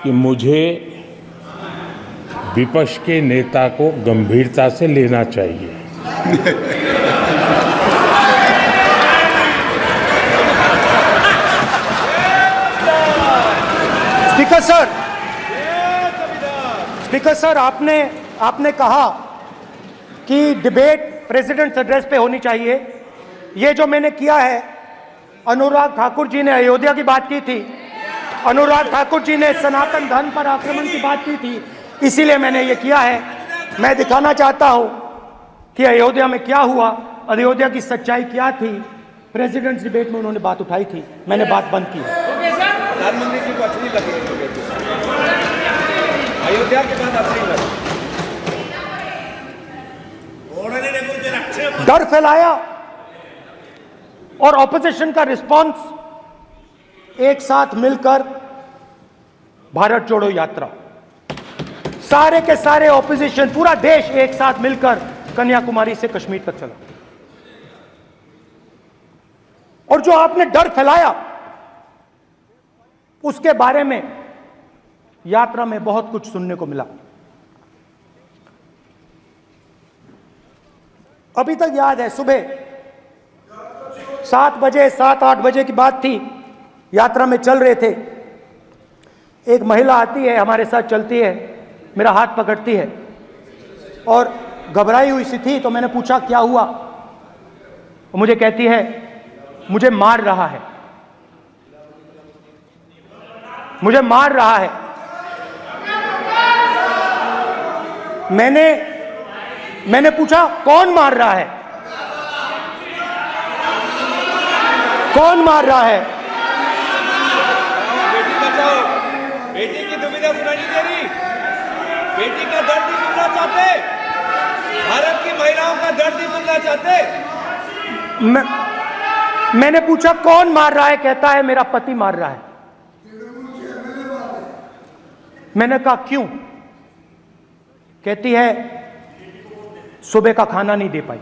कि मुझे विपक्ष के नेता को गंभीरता से लेना चाहिए। स्पीकर सर, आपने कहा कि डिबेट प्रेसिडेंट्स एड्रेस पे होनी चाहिए। ये जो मैंने किया है, अनुराग ठाकुर जी ने अयोध्या की बात की थी, अनुराग ठाकुर जी ने सनातन धर्म पर आक्रमण की बात की थी, इसीलिए मैंने ये किया है। मैं दिखाना चाहता हूं कि अयोध्या में क्या हुआ, अयोध्या की सच्चाई क्या थी। प्रेसिडेंट्स डिबेट में उन्होंने बात उठाई थी, मैंने बात बंद की। प्रधानमंत्री जी को अच्छी लगी अयोध्या के बाद अच्छी लगी, डर फैलाया और ऑपोजिशन का रिस्पांस एक साथ मिलकर भारत जोड़ो यात्रा, सारे के सारे ऑपोजिशन, पूरा देश एक साथ मिलकर कन्याकुमारी से कश्मीर तक चला। और जो आपने डर फैलाया उसके बारे में यात्रा में बहुत कुछ सुनने को मिला। अभी तक याद है, सुबह 7 बजे 7-8 बजे की बात थी, यात्रा में चल रहे थे, एक महिला आती है, हमारे साथ चलती है, मेरा हाथ पकड़ती है और घबराई हुई सी थी। तो मैंने पूछा क्या हुआ, वो मुझे कहती है मुझे मार रहा है, मुझे मार रहा है। मैंने पूछा कौन मार रहा है, कौन मार रहा है? बेटी बचाओ, बेटी की दुविधा सुनाई नहीं दे रही, बेटी का दर्द नहीं सुनना चाहते, भारत की महिलाओं का दर्द नहीं सुनना चाहते। मैंने पूछा कौन मार रहा है, कहता है मेरा पति मार रहा है। मैंने कहा क्यों? कहती है सुबह का खाना नहीं दे पाई।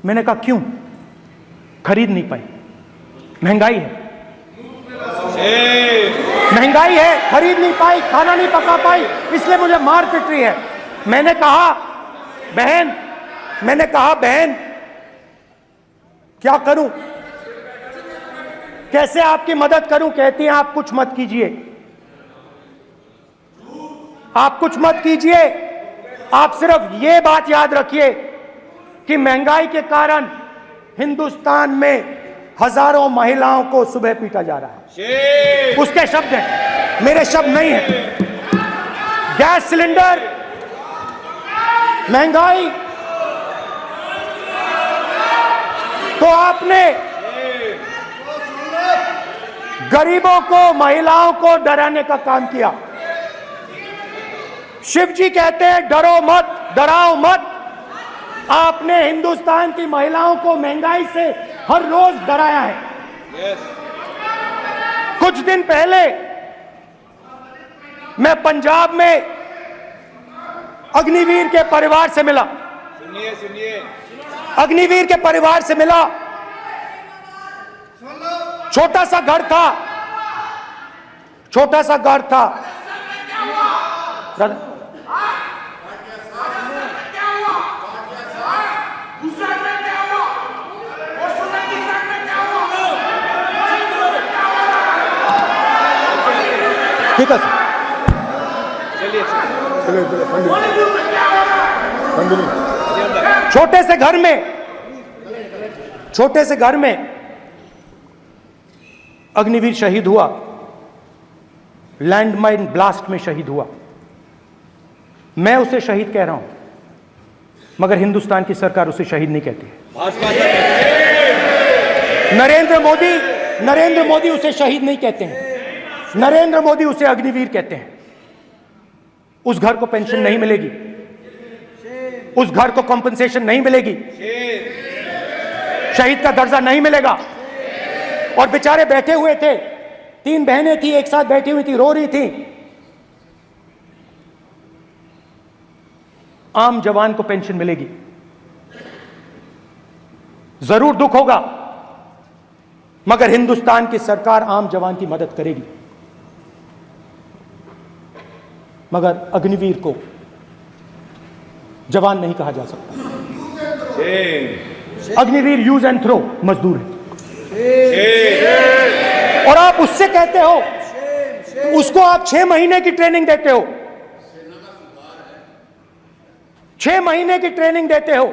मैंने कहा क्यों? खरीद नहीं पाई, महंगाई है, महंगाई है, खरीद नहीं पाई, खाना नहीं पका पाई, इसलिए मुझे मार पिट रही है। मैंने कहा बहन क्या करूं, कैसे आपकी मदद करूं? कहती हैं आप कुछ मत कीजिए, आप कुछ मत कीजिए, आप सिर्फ ये बात याद रखिए कि महंगाई के कारण हिंदुस्तान में हजारों महिलाओं को सुबह पीटा जा रहा है। उसके शब्द हैं, मेरे शब्द नहीं हैं। गैस सिलेंडर, महंगाई, तो आपने गरीबों को, महिलाओं को डराने का काम किया। शिव जी कहते हैं डरो मत, डराओ मत। आपने हिंदुस्तान की महिलाओं को महंगाई से हर रोज डराया है। कुछ दिन पहले मैं पंजाब में अग्निवीर के परिवार से मिला, सुनिए अग्निवीर के परिवार से मिला। छोटा सा घर था, छोटा सा घर था। ठीक है सर, छोटे से घर में अग्निवीर शहीद हुआ, लैंडमाइन ब्लास्ट में शहीद हुआ। मैं उसे शहीद कह रहा हूं, मगर हिंदुस्तान की सरकार उसे शहीद नहीं कहती है। नरेंद्र मोदी उसे शहीद नहीं कहते हैं, नरेंद्र मोदी उसे अग्निवीर कहते हैं। उस घर को पेंशन नहीं मिलेगी, उस घर को कॉम्पनसेशन नहीं मिलेगी, शहीद का दर्जा नहीं मिलेगा। और बेचारे बैठे हुए थे, 3 बहनें थी, एक साथ बैठी हुई थी, रो रही थी। आम जवान को पेंशन मिलेगी, जरूर दुख होगा, मगर हिंदुस्तान की सरकार आम जवान की मदद करेगी। मगर अग्निवीर को जवान नहीं कहा जा सकता। अग्निवीर यूज एंड थ्रो मजदूर है, और आप उससे कहते हो, उसको आप 6 महीने की ट्रेनिंग देते हो, 6 महीने की ट्रेनिंग देते हो।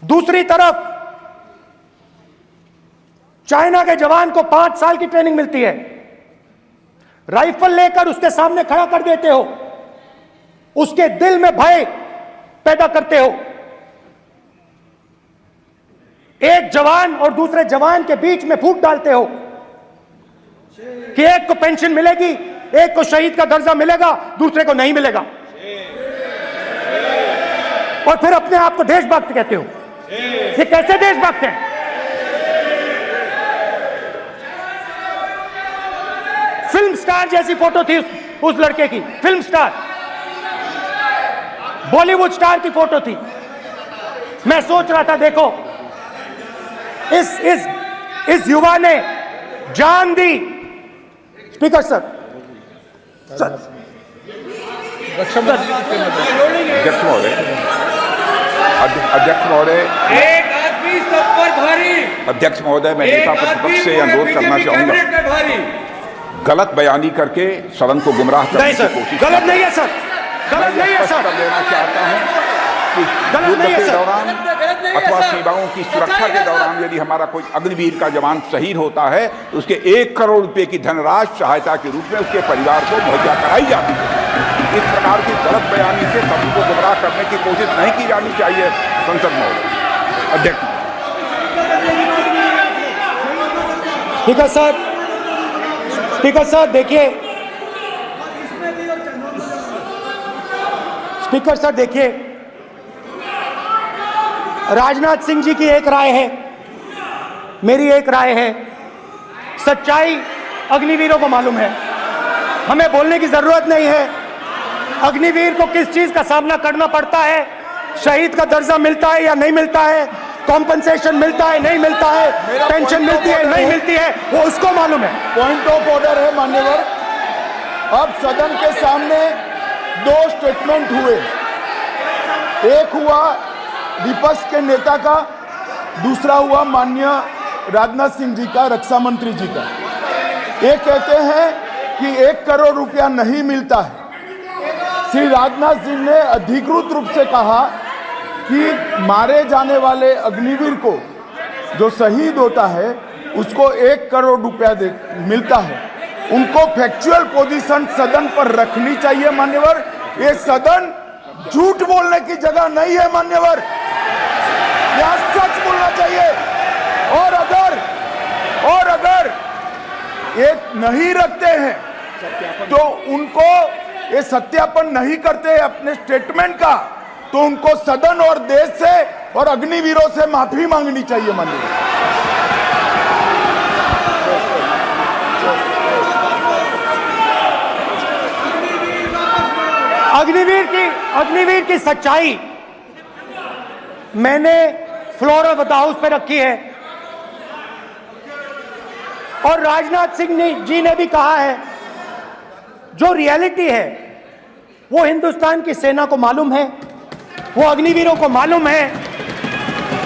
दूसरी तरफ चाइना के जवान को 5 साल की ट्रेनिंग मिलती है, राइफल लेकर उसके सामने खड़ा कर देते हो, उसके दिल में भय पैदा करते हो। एक जवान और दूसरे जवान के बीच में फूट डालते हो कि एक को पेंशन मिलेगी, एक को शहीद का दर्जा मिलेगा, दूसरे को नहीं मिलेगा, और फिर अपने आप को देशभक्त कहते हो। ये कैसे देशभक्त हैं? फिल्म स्टार जैसी फोटो थी उस लड़के की, फिल्म स्टार, बॉलीवुड स्टार की फोटो थी। मैं सोच रहा था, देखो इस युवा ने जान दी। स्पीकर सर, अध्यक्ष महोदय, एक आदमी सब पर भारी। अध्यक्ष महोदय, मैं नेता प्रतिपक्ष से अनुरोध करना चाहूंगा, गलत बयानी करके सदन को गुमराह करने की कोशिश गलत नहीं है सर, गलत नहीं है सर, कर देना चाहता हूं कि गलत नहीं है युद्ध के सर। दौरान अथवा सीमाओं की सुरक्षा के दौरान यदि हमारा कोई अग्निवीर का जवान शहीद होता है तो उसके 1 करोड़ रुपए की धनराशि सहायता के रूप में उसके परिवार को मुहैया कराई जाती है। इस प्रकार की गलत बयानी से सभी को गुमराह करने की कोशिश नहीं की जानी चाहिए। संसद महोदय, अध्यक्ष। स्पीकर सर, स्पीकर सर देखिए, स्पीकर सर देखिए, राजनाथ सिंह जी की एक राय है, मेरी एक राय है। सच्चाई अग्निवीरों को मालूम है, हमें बोलने की जरूरत नहीं है। अग्निवीर को किस चीज का सामना करना पड़ता है, शहीद का दर्जा मिलता है या नहीं मिलता है, कॉम्पनसेशन मिलता है नहीं मिलता है, पेंशन मिलती है नहीं मिलती है, वो उसको मालूम है। पॉइंट ऑफ ऑर्डर है मान्यवर। अब सदन के सामने 2 स्टेटमेंट हुए, एक हुआ विपक्ष के नेता का, दूसरा हुआ माननीय राजनाथ सिंह जी का, रक्षा मंत्री जी का। ये कहते हैं कि 1 करोड़ रुपया नहीं मिलता है। श्री राजनाथ सिंह ने अधिकृत रूप से कहा कि मारे जाने वाले अग्निवीर को जो शहीद होता है उसको 1 करोड़ रुपया मिलता है। उनको फैक्चुअल पोजीशन सदन पर रखनी चाहिए मान्यवर। ये सदन झूठ बोलने की जगह नहीं है मान्यवर, यहाँ सच बोलना चाहिए। और अगर ये नहीं रखते हैं तो उनको ये सत्यापन नहीं करते अपने स्टेटमेंट का, तो उनको सदन और देश से और अग्निवीरों से माफी मांगनी चाहिए माननीय। अग्निवीर की सच्चाई मैंने फ्लोर ऑफ द हाउस पे रखी है, और राजनाथ सिंह जी ने भी कहा है, जो रियलिटी है वो हिंदुस्तान की सेना को मालूम है, वो अग्निवीरों को मालूम है।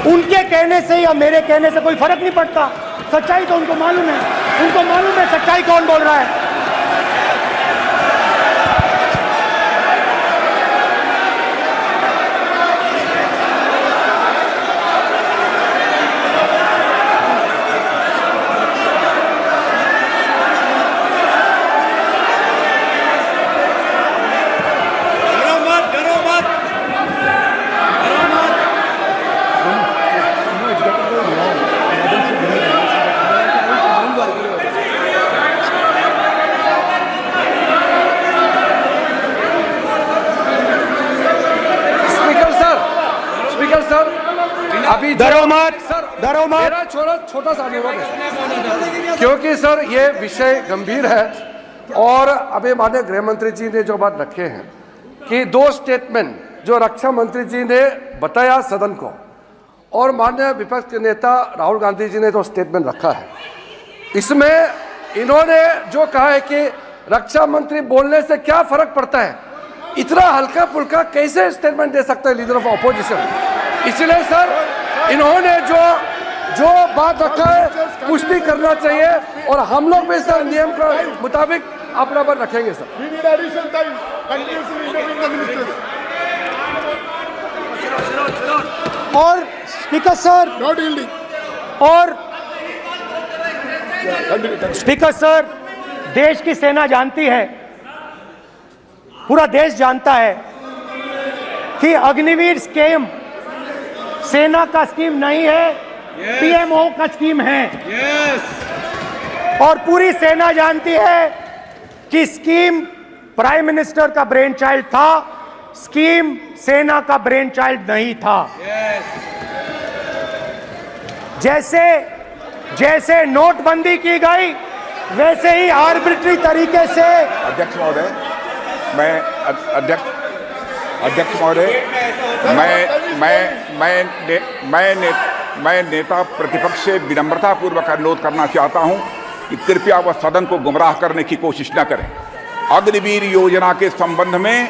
उनके कहने से या मेरे कहने से कोई फर्क नहीं पड़ता, सच्चाई तो उनको मालूम है, उनको मालूम है सच्चाई कौन बोल रहा है। अभी मेरा छोटा सा अनुरोध है, क्योंकि सर ये विषय गंभीर है, और अभी माननीय गृह मंत्री जी ने जो बात रखे हैं कि 2 स्टेटमेंट जो रक्षा मंत्री जी ने बताया सदन को, और माननीय विपक्ष के नेता राहुल गांधी जी ने जो स्टेटमेंट रखा है, इसमें इन्होंने जो कहा है कि रक्षा मंत्री बोलने से क्या फर्क पड़ता है? इतना हल्का फुल्का कैसे स्टेटमेंट दे सकता है लीडर ऑफ ऑपोजिशन? इसलिए सर इन्होंने जो बात रखा है पुष्टि करना चाहिए और हम लोग भी सर नियम के मुताबिक अपना पर रखेंगे sir. We need additional time. Continuously interviewing the minister. और स्पीकर सर, Not yielding. और Continue. स्पीकर सर, देश की सेना जानती है, पूरा देश जानता है कि अग्निवीर स्कीम सेना का स्कीम नहीं है, पीएमओ का स्कीम है। और पूरी सेना जानती है कि स्कीम प्राइम मिनिस्टर का ब्रेन चाइल्ड था, स्कीम सेना का ब्रेन चाइल्ड नहीं था। जैसे नोटबंदी की गई वैसे ही आर्बिट्री तरीके से अध्यक्ष महोदय, अध्यक्ष महोदय, मैं नेता प्रतिपक्ष से विनम्रता पूर्वक अनुरोध करना चाहता हूं कि कृपया वह सदन को गुमराह करने की कोशिश न करें। अग्निवीर योजना के संबंध में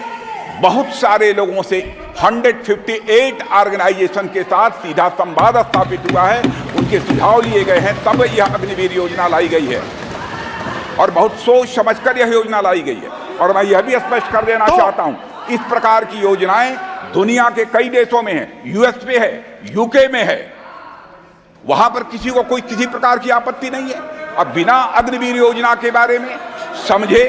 बहुत सारे लोगों से 158 ऑर्गेनाइजेशन के साथ सीधा संवाद स्थापित हुआ है, उनके सुझाव लिए गए हैं, तब यह अग्निवीर योजना लाई गई है और बहुत सोच समझकर यह योजना लाई गई है। और मैं यह भी स्पष्ट कर देना चाहता हूं, इस प्रकार की योजनाएं दुनिया के कई देशों में है, यूएस में है, यूके में है, वहां पर किसी को कोई किसी प्रकार की आपत्ति नहीं है। अब बिना अग्निवीर योजना के बारे में समझे,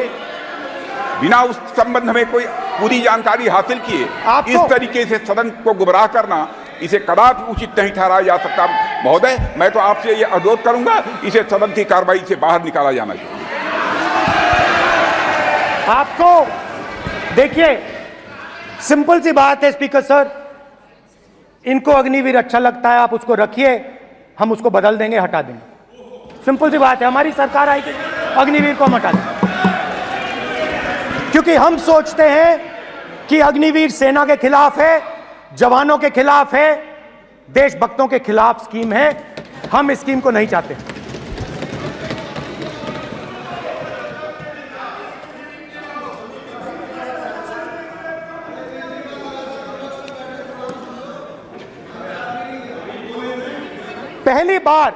बिना उस संबंध में कोई पूरी जानकारी हासिल किए इस तरीके से सदन को गुमराह करना, इसे कदापि उचित नहीं ठहराया जा सकता। महोदय, मैं तो आपसे यह अनुरोध करूंगा, इसे सदन की कार्रवाई से बाहर निकाला जाना चाहिए। आपको देखिए, सिंपल सी बात है स्पीकर सर, इनको अग्निवीर अच्छा लगता है, आप उसको रखिए, हम उसको बदल देंगे, हटा देंगे। सिंपल सी बात है, हमारी सरकार आएगी, अग्निवीर को हम हटा देंगे, क्योंकि हम सोचते हैं कि अग्निवीर सेना के खिलाफ है, जवानों के खिलाफ है, देशभक्तों के खिलाफ स्कीम है। हम इस स्कीम को नहीं चाहते। पहली बार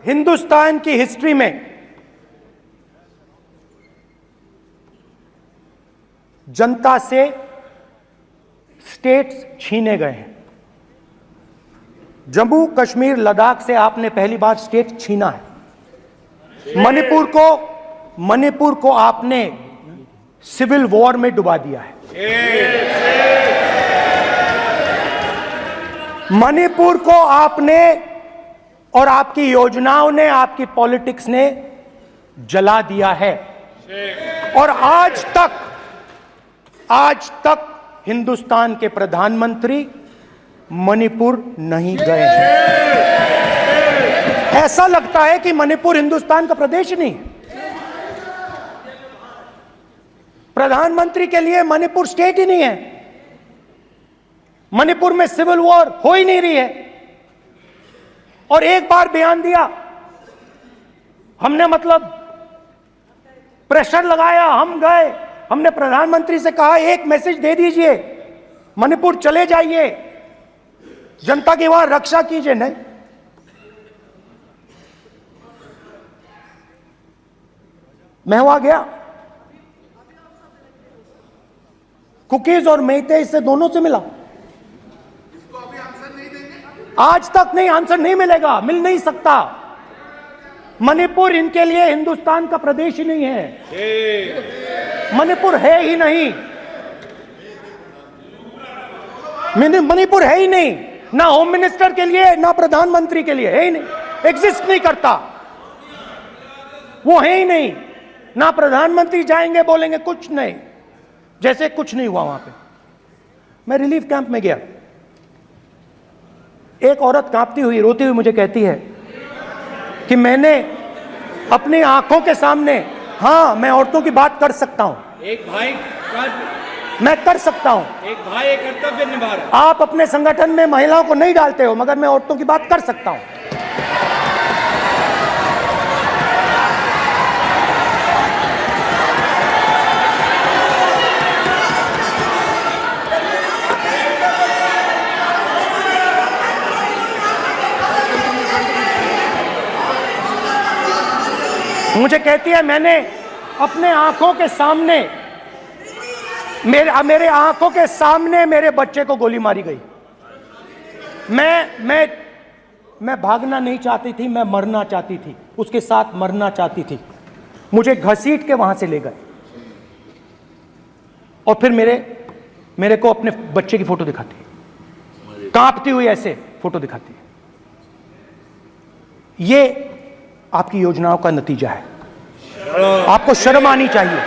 हिंदुस्तान की हिस्ट्री में जनता से स्टेट्स छीने गए हैं। जम्मू कश्मीर लद्दाख से आपने पहली बार स्टेट छीना है। मणिपुर को आपने सिविल वॉर में डुबा दिया है। मणिपुर को आपने और आपकी योजनाओं ने, आपकी पॉलिटिक्स ने जला दिया है। और आज तक हिंदुस्तान के प्रधानमंत्री मणिपुर नहीं गए हैं। ऐसा लगता है कि मणिपुर हिंदुस्तान का प्रदेश नहीं है। प्रधानमंत्री के लिए मणिपुर स्टेट ही नहीं है। मणिपुर में सिविल वॉर हो ही नहीं रही है। और एक बार बयान दिया हमने, मतलब प्रेशर लगाया, हम गए, हमने प्रधानमंत्री से कहा एक मैसेज दे दीजिए, मणिपुर चले जाइए, जनता की वहां रक्षा कीजिए। नहीं, मैं वहां गया, कुकीज और मेहते इससे दोनों से मिला। आज तक नहीं, आंसर नहीं मिलेगा, मिल नहीं सकता। मणिपुर इनके लिए हिंदुस्तान का प्रदेश ही नहीं है। मणिपुर है ही नहीं, मणिपुर है ही नहीं, ना होम मिनिस्टर के लिए ना प्रधानमंत्री के लिए, है ही नहीं, एग्जिस्ट नहीं करता, वो है ही नहीं। ना प्रधानमंत्री जाएंगे बोलेंगे कुछ नहीं, जैसे कुछ नहीं हुआ वहां पे। मैं रिलीफ कैंप में गया, एक औरत कांपती हुई, रोती हुई मुझे कहती है कि मैंने अपनी आंखों के सामने, हाँ मैं औरतों की बात कर सकता हूं, एक भाई मैं कर सकता हूं, एक भाई एक कर्तव्य निभा रहा है। आप अपने संगठन में महिलाओं को नहीं डालते हो, मगर मैं औरतों की बात कर सकता हूं। मुझे कहती है मैंने अपने आंखों के सामने, मेरे आंखों के सामने मेरे बच्चे को गोली मारी गई। मैं भागना नहीं चाहती थी, मैं मरना चाहती थी, उसके साथ मरना चाहती थी। मुझे घसीट के वहां से ले गए और फिर मेरे को अपने बच्चे की फोटो दिखाती, कांपती हुई ऐसे फोटो दिखाती है। ये आपकी योजनाओं का नतीजा है। आपको शर्म आनी चाहिए।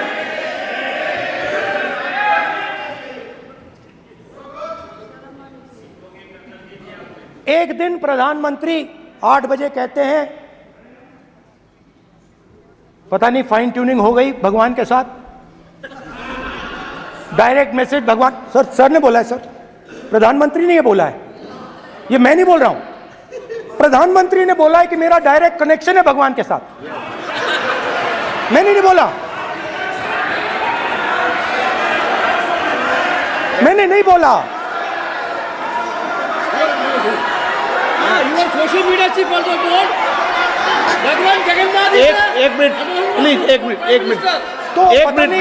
एक दिन प्रधानमंत्री 8 बजे कहते हैं, पता नहीं फाइन ट्यूनिंग हो गई भगवान के साथ, डायरेक्ट मैसेज भगवान, सर ने बोला है, सर प्रधानमंत्री ने ये बोला है, ये मैं नहीं बोल रहा हूं, प्रधानमंत्री ने बोला है कि मेरा डायरेक्ट कनेक्शन है भगवान के साथ। मैंने नहीं बोला, मैंने नहीं बोला। Social media chief also told भगवान जगन्नाथ। एक मिनट प्लीज, एक मिनट तो एक मिनट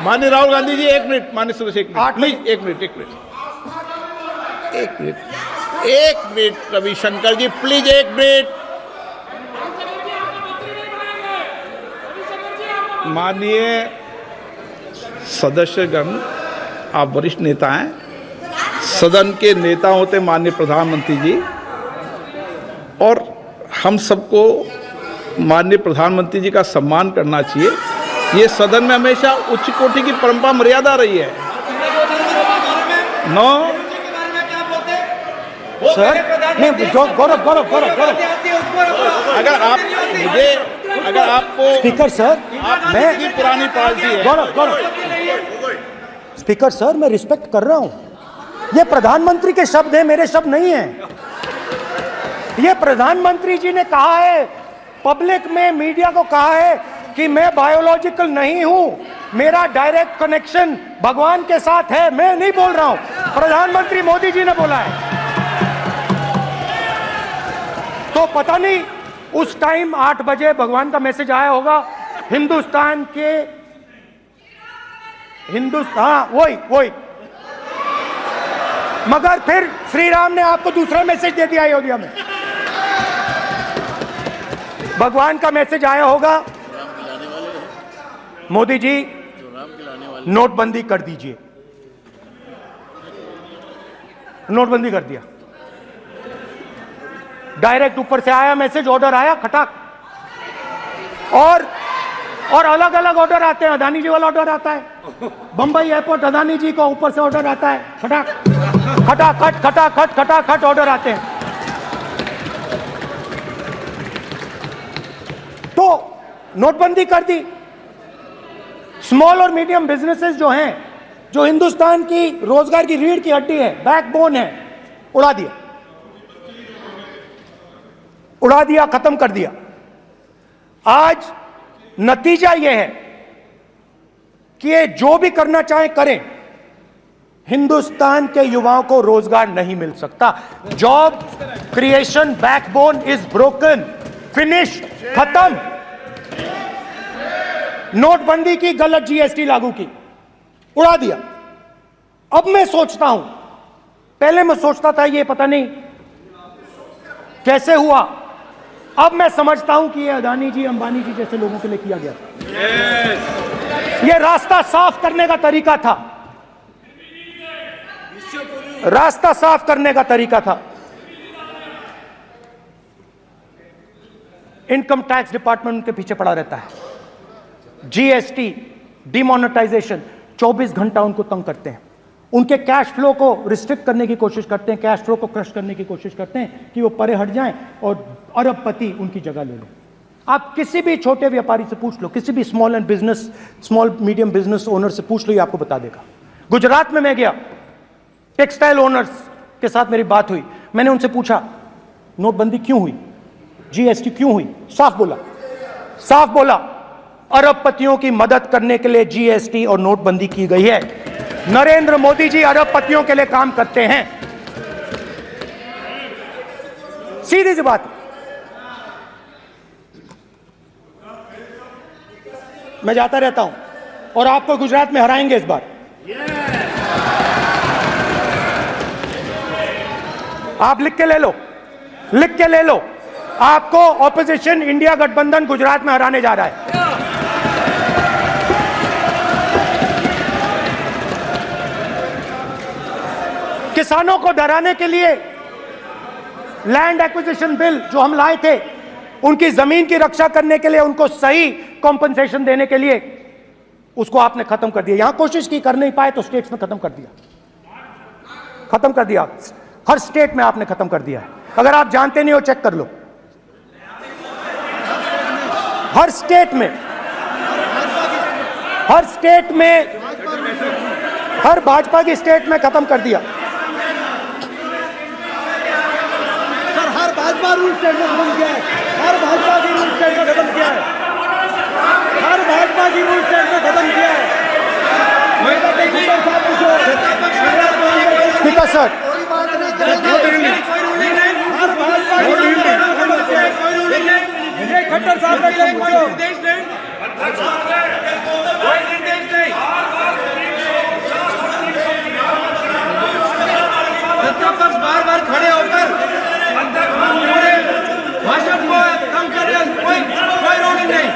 माननीय राहुल गांधी जी, एक मिनट, माननीय सुरेश, एक मिनट प्लीज, एक मिनट रविशंकर जी प्लीज, एक मिनट। माननीय सदस्यगण, आप वरिष्ठ नेता हैं, सदन के नेता होते माननीय प्रधानमंत्री जी, और हम सबको माननीय प्रधानमंत्री जी का सम्मान करना चाहिए। ये सदन में हमेशा उच्च कोटि की परंपरा मर्यादा रही है। नो सर नहीं, गौरव अगर आपको स्पीकर सर, मैं पुरानी पार्टी है। गौरव स्पीकर सर, मैं रिस्पेक्ट कर रहा हूं। ये प्रधानमंत्री के शब्द हैं, मेरे शब्द नहीं हैं। ये प्रधानमंत्री जी ने कहा है, पब्लिक में, मीडिया को कहा है कि मैं बायोलॉजिकल नहीं हूं, मेरा डायरेक्ट कनेक्शन भगवान के साथ है। मैं नहीं बोल रहा हूं, प्रधानमंत्री मोदी जी ने बोला है। तो पता नहीं उस टाइम 8 बजे भगवान का मैसेज आया होगा हिंदुस्तान, वही मगर फिर श्री राम ने आपको दूसरा मैसेज दे दिया अयोध्या में। भगवान का मैसेज आया होगा, मोदी जी नोटबंदी कर दीजिए। नोटबंदी कर दिया, डायरेक्ट ऊपर से आया मैसेज, ऑर्डर आया खटाक। और अलग अलग ऑर्डर आते हैं। अदानी जी वाला ऑर्डर आता है, बंबई एयरपोर्ट अदानी जी को ऊपर से ऑर्डर आता है, खटाखट ऑर्डर आते हैं। तो नोटबंदी कर दी। स्मॉल और मीडियम बिजनेसेस जो हैं, जो हिंदुस्तान की रोजगार की रीढ़ की हड्डी है, बैकबोन है, उड़ा दिया, खत्म कर दिया। आज नतीजा यह है कि ये जो भी करना चाहे करें, हिंदुस्तान के युवाओं को रोजगार नहीं मिल सकता। Job creation backbone is broken, finish, खत्म। नोटबंदी की, गलत जीएसटी लागू की, उड़ा दिया। अब मैं सोचता हूं, पहले मैं सोचता था ये पता नहीं कैसे हुआ, अब मैं समझता हूं कि ये अदानी जी, अंबानी जी जैसे लोगों के लिए किया गया। ये रास्ता साफ करने का तरीका था, रास्ता साफ करने का तरीका था। इनकम टैक्स डिपार्टमेंट उनके पीछे पड़ा रहता है। जीएसटी, डिमोनेटाइजेशन, 24 घंटा उनको तंग करते हैं। उनके कैश फ्लो को रिस्ट्रिक्ट करने की कोशिश करते हैं, कैश फ्लो को क्रश करने की कोशिश करते हैं कि वो परे हट जाएं और अरबपति उनकी जगह ले लें। आप किसी भी छोटे व्यापारी से पूछ लो, किसी भी स्मॉल मीडियम बिजनेस ओनर से पूछ लो, ये आपको बता देगा। गुजरात में मैं गया, टेक्सटाइल ओनर्स के साथ मेरी बात हुई। मैंने उनसे पूछा नोटबंदी क्यों हुई, जीएसटी क्यों हुई? साफ बोला अरबपतियों की मदद करने के लिए जीएसटी और नोटबंदी की गई है। नरेंद्र मोदी जी अरबपतियों के लिए काम करते हैं। सीधी सी बात। मैं जाता रहता हूं और आपको गुजरात में हराएंगे इस बार। आप लिख के ले लो, लिख के ले लो, आपको ऑपोजिशन इंडिया गठबंधन गुजरात में हराने जा रहा है। किसानों को डराने के लिए लैंड एक्विजिशन बिल जो हम लाए थे, उनकी जमीन की रक्षा करने के लिए, उनको सही कॉम्पनसेशन देने के लिए, उसको आपने खत्म कर दिया। यहां कोशिश की, कर नहीं पाए तो स्टेट्स में खत्म कर दिया, खत्म कर दिया। हर स्टेट में आपने खत्म कर दिया है। अगर आप जानते नहीं हो चेक कर लो, हर स्टेट में, हर स्टेट में, हर भाजपा की स्टेट में खत्म कर दिया। सर हर भाजपा रूल स्टेट में खत्म किया है, हर भाजपा की रूल स्टेट में खत्म किया है, हर भाजपा की रूल स्टेट में खत्म किया है। स्पीकर सर, खट्टर साहब का कोई निर्देश नहीं, कोई निर्देश नहीं। सत्ता पक्ष बार बार खड़े होकर भाषण को कम कर रहे हैं। कोई रूलिंग नहीं,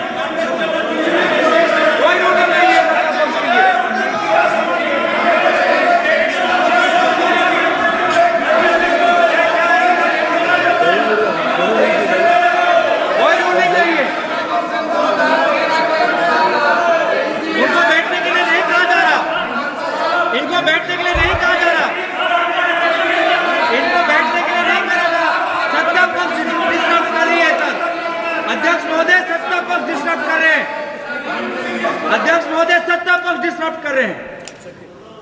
कोई रूलिंग नहीं है। बैठने के लिए नहीं कहा जा रहा, इनको बैठने के लिए नहीं कहा जा रहा। सत्ता पक्ष डिस्टर्ब कर रही है सर। अध्यक्ष महोदय सत्ता पक्ष डिस्टर्ब कर रहे हैं, अध्यक्ष महोदय सत्ता पक्ष डिस्टर्ब कर रहे हैं।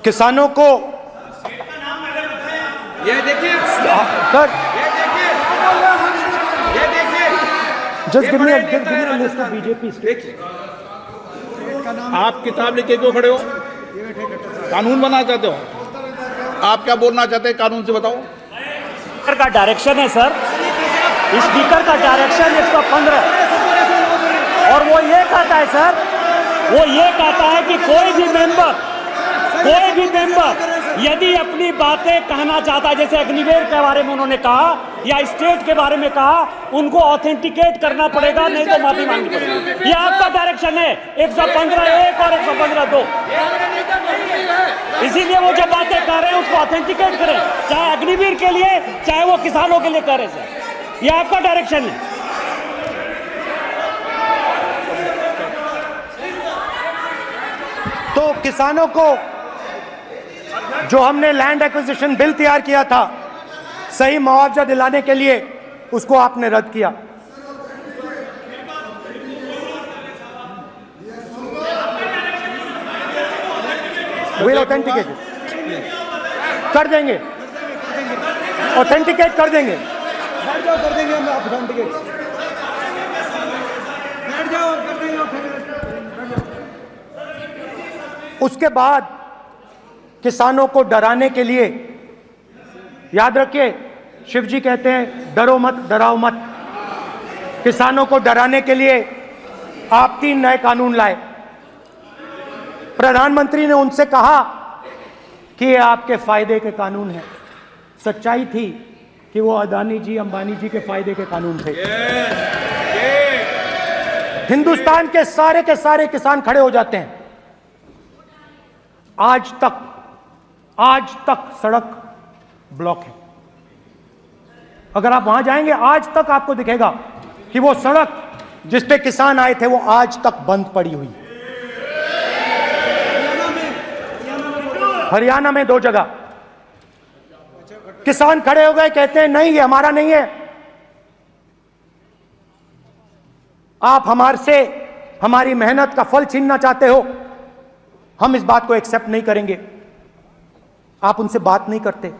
किसानों को ये देखिए सर, ये देखिए just give me a list of BJP state. आप किताब लेके क्यों खड़े हो? कानून बनाना चाहते हो? आप क्या बोलना चाहते हैं, कानून से बताओ। स्पीकर का डायरेक्शन है सर, स्पीकर का डायरेक्शन 115, और वो ये कहता है सर, वो ये कहता है कि कोई भी मेंबर यदि अपनी बातें कहना चाहता है, जैसे अग्निवीर के बारे में उन्होंने कहा या स्टेट के बारे में कहा, उनको ऑथेंटिकेट करना पड़ेगा, नहीं तो माफी मांगनी पड़ेगी। ये आपका डायरेक्शन है 115(1) और 115(2). इसीलिए वो जो बातें कर रहे हैं उसको ऑथेंटिकेट करें, चाहे अग्निवीर के लिए चाहे वो किसानों के लिए कर रहे सर। ये आपका डायरेक्शन है। तो किसानों को जो हमने लैंड एक्विजिशन बिल तैयार किया था सही मुआवजा दिलाने के लिए, उसको आपने रद्द किया। विल ऑथेंटिकेट कर देंगे, ऑथेंटिकेट कर देंगे, बैठ जाओ, कर देंगे हम ऑथेंटिकेट, बैठ जाओ, कर देंगे ऑथेंटिकेट। उसके बाद किसानों को डराने के लिए, याद रखिए शिव जी कहते हैं डरो मत डराओ मत, किसानों को डराने के लिए आप 3 नए कानून लाए। प्रधानमंत्री ने उनसे कहा कि ये आपके फायदे के कानून हैं। सच्चाई थी कि वो अदानी जी अंबानी जी के फायदे के कानून थे। हिंदुस्तान के सारे किसान खड़े हो जाते हैं। आज तक सड़क ब्लॉक है। अगर आप वहां जाएंगे, आज तक आपको दिखेगा कि वो सड़क जिस पे किसान आए थे वो आज तक बंद पड़ी हुई। हरियाणा में 2 जगह किसान खड़े हो गए, कहते हैं नहीं ये हमारा नहीं है, आप हमारी मेहनत का फल छीनना चाहते हो, हम इस बात को एक्सेप्ट नहीं करेंगे। आप उनसे बात नहीं करते,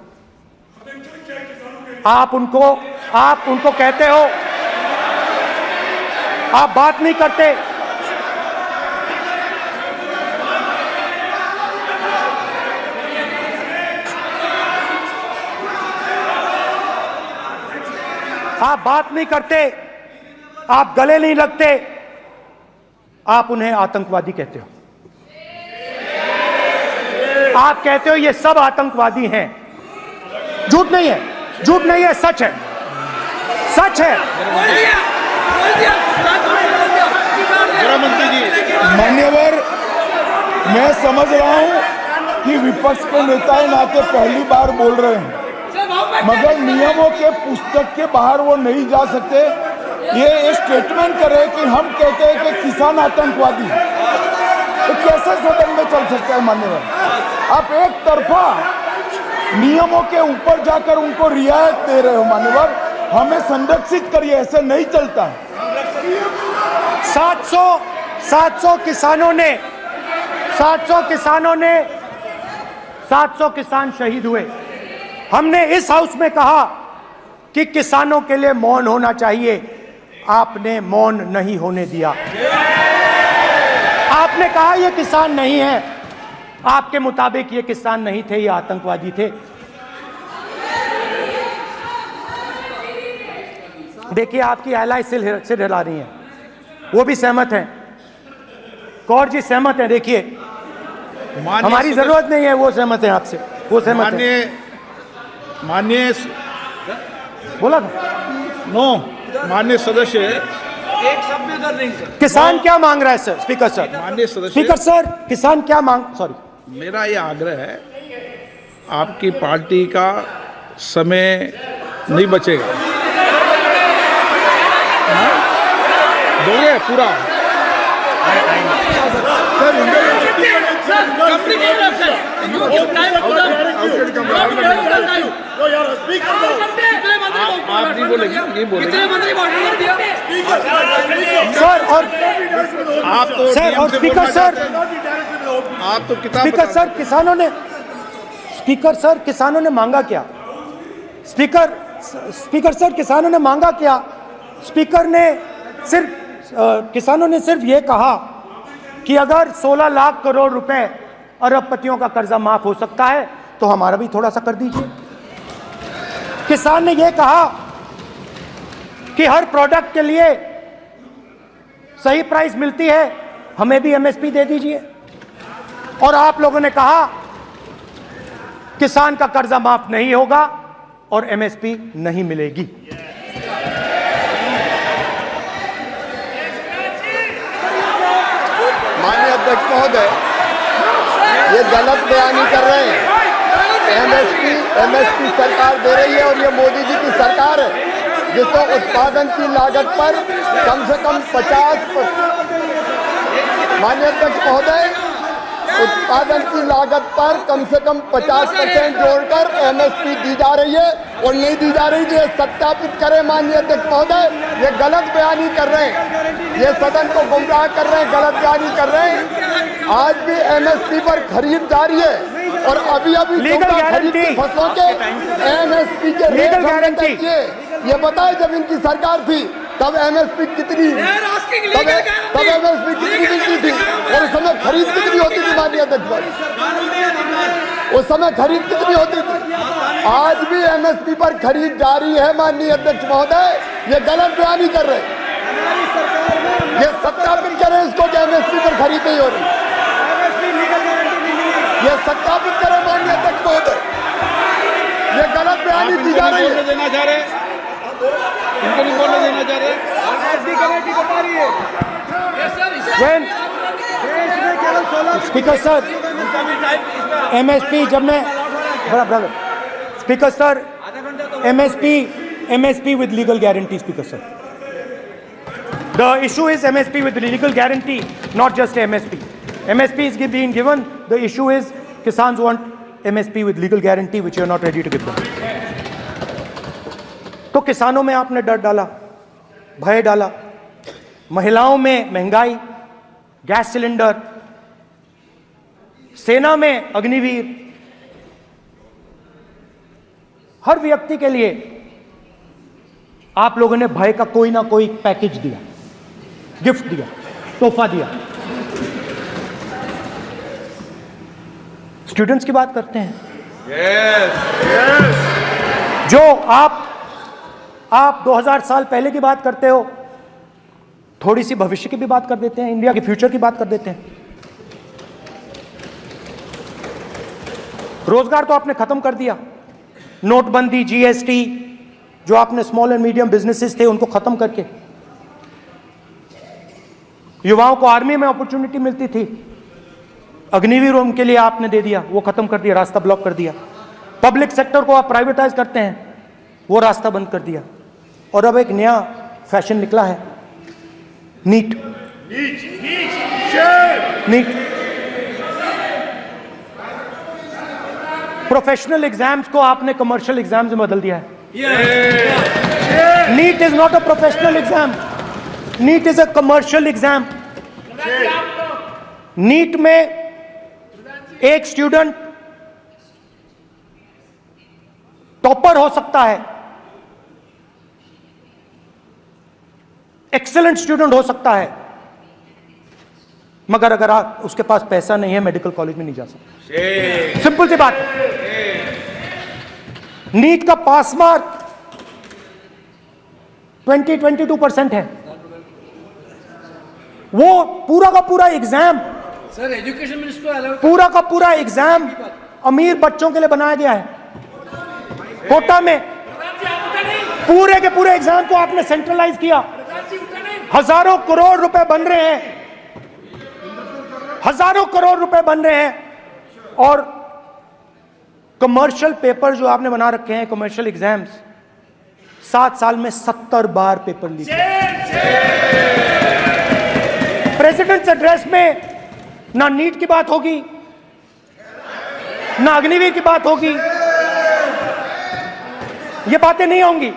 आप उनको कहते हो, आप बात नहीं करते। आप बात नहीं करते, आप गले नहीं लगते, आप उन्हें आतंकवादी कहते हो। आप कहते हो ये सब आतंकवादी हैं। झूठ नहीं है, झूठ नहीं है, सच है, सच है। मान्यवर, मैं समझ रहा हूं कि विपक्ष के नेता नाते पहली बार बोल रहे हैं, मगर नियमों के पुस्तक के बाहर वो नहीं जा सकते। ये स्टेटमेंट करे कि हम कहते हैं कि किसान आतंकवादी, तो कैसे सदन में चल सकता है मान्यवर? आप एक तरफा नियमों के ऊपर जाकर उनको रियायत दे रहे हो मान्यवर। हमें संरक्षित करिए, ऐसे नहीं चलता है। 700 किसान शहीद हुए। हमने इस हाउस में कहा कि किसानों के लिए मौन होना चाहिए, आपने मौन नहीं होने दिया। आपने कहा ये किसान नहीं है, आपके मुताबिक ये किसान नहीं थे, ये आतंकवादी थे। देखिए आपकी एलाई सिर हिला रही है, वो भी सहमत हैं, कौर जी सहमत हैं। देखिए हमारी जरूरत नहीं है, वो सहमत हैं आपसे, वो सहमत हैं। माननीय बोला था नो, माननीय सदस्य, एक शब्द उधर नहीं सर। किसान क्या मांग रहा है सर? स्पीकर सर, माननीय सदस्य, स्पीकर सर, किसान क्या मांग, सॉरी, मेरा ये आग्रह है, आपकी पार्टी का समय नहीं बचेगा। दोगे पूरा? आप नहीं बोलेंगे, ये बोलेंगे सर। और आप तो सर, और स्पीकर सर, आप तो किताब स्पीकर सर, किसानों ने, स्पीकर सर, किसानों ने मांगा क्या? स्पीकर सर, किसानों ने मांगा क्या? स्पीकर ने सिर्फ, किसानों ने सिर्फ ये कहा कि अगर 16 लाख करोड़ रुपए अरबपतियों का कर्जा माफ हो सकता है तो हमारा भी थोड़ा सा कर दीजिए। किसान ने यह कहा कि हर प्रोडक्ट के लिए सही प्राइस मिलती है, हमें भी एमएसपी दे दीजिए। और आप लोगों ने कहा किसान का कर्जा माफ नहीं होगा और एमएसपी नहीं मिलेगी। माननीय अध्यक्ष महोदय, ये गलत बयानी कर रहे हैं। एमएसपी सरकार दे रही है और ये मोदी जी की सरकार है जिसको उत्पादन की लागत पर कम से कम 50%, माननीय अध्यक्ष महोदय, उत्पादन की लागत पर कम से कम 50% जोड़कर एमएसपी दी जा रही है और नहीं दी जा रही। ये सत्यापित करें माननीय अध्यक्ष महोदय, ये गलत बयानी कर रहे हैं, ये सदन को गुमराह कर रहे हैं, गलत बयानी कर रहे हैं। आज भी एमएसपी पर खरीद जारी है और अभी खरीद की फसलों के एमएसपी के रेट हमने तय किए। ये बताए जब इनकी सरकार थी तब एमएसपी कितनी, तब एमएसपी कितनी मिलती थी और उस समय खरीद कितनी होती थी माननीय अध्यक्ष? उस समय खरीद कितनी होती थी? आज भी एमएसपी पर खरीद जारी है माननीय अध्यक्ष महोदय, ये गलत बयानी कर रहे हैं। ये सत्यापित करें इसको कि एमएसपी पर खरीद नहीं हो रही, ये सत्यापित करें माननीय अध्यक्ष महोदय, ये गलत बयानी दी जा रही है। देना चाह रहे, इनको नहीं बोलने देना चाह रहे। स्पीकर सर, एमएसपी जब मैं speaker sir, MSP with legal guarantee, speaker sir, the issue is MSP with legal guarantee, not just MSP. MSP is being given. The issue is Kisans want MSP with legal guarantee, which you are not ready to give them. तो किसानों में आपने डर डाला, भय डाला, महिलाओं में महंगाई, गैस सिलेंडर, सेना में अग्निवीर, हर व्यक्ति के लिए आप लोगों ने भय का कोई ना कोई पैकेज दिया, गिफ्ट दिया, तोहफा दिया. स्टूडेंट्स की बात करते हैं. जो आप 2000 साल पहले की बात करते हो, थोड़ी सी भविष्य की भी बात कर देते हैं, इंडिया के फ्यूचर की बात कर देते हैं। रोजगार तो आपने खत्म कर दिया, नोटबंदी, जीएसटी, जो आपने स्मॉल एंड मीडियम बिजनेसेस थे उनको खत्म करके, युवाओं को आर्मी में अपॉर्चुनिटी मिलती थी, अग्निवीर उनके लिए आपने दे दिया, वो खत्म कर दिया, रास्ता ब्लॉक कर दिया। पब्लिक सेक्टर को आप प्राइवेटाइज करते हैं, वो रास्ता बंद कर दिया। और अब एक नया फैशन निकला है, नीट। प्रोफेशनल एग्जाम्स को आपने कमर्शियल एग्जाम्स में बदल दिया है। NEET is not a professional exam, NEET is a commercial exam. NEET में एक स्टूडेंट टॉपर हो सकता है, एक्सेलेंट स्टूडेंट हो सकता है, मगर अगर आप उसके पास पैसा नहीं है, मेडिकल कॉलेज में नहीं जा सकता। सिंपल सी बात है। नीट का पास मार्क 22% है। वो पूरा का पूरा एग्जाम, सर एजुकेशन मिनिस्टर पूरा का पूरा एग्जाम अमीर बच्चों के लिए बनाया गया है। कोटा में पूरे के पूरे एग्जाम को आपने सेंट्रलाइज किया। हजारों करोड़ रुपए बन रहे हैं, हजारों करोड़ रुपए बन रहे हैं, और कमर्शियल पेपर जो आपने बना रखे हैं, कमर्शियल एग्जाम्स, 7 साल में 70 बार पेपर लीक। प्रेसिडेंट्स एड्रेस में ना नीट की बात होगी, ना अग्निवीर की बात होगी, ये बातें नहीं होंगी।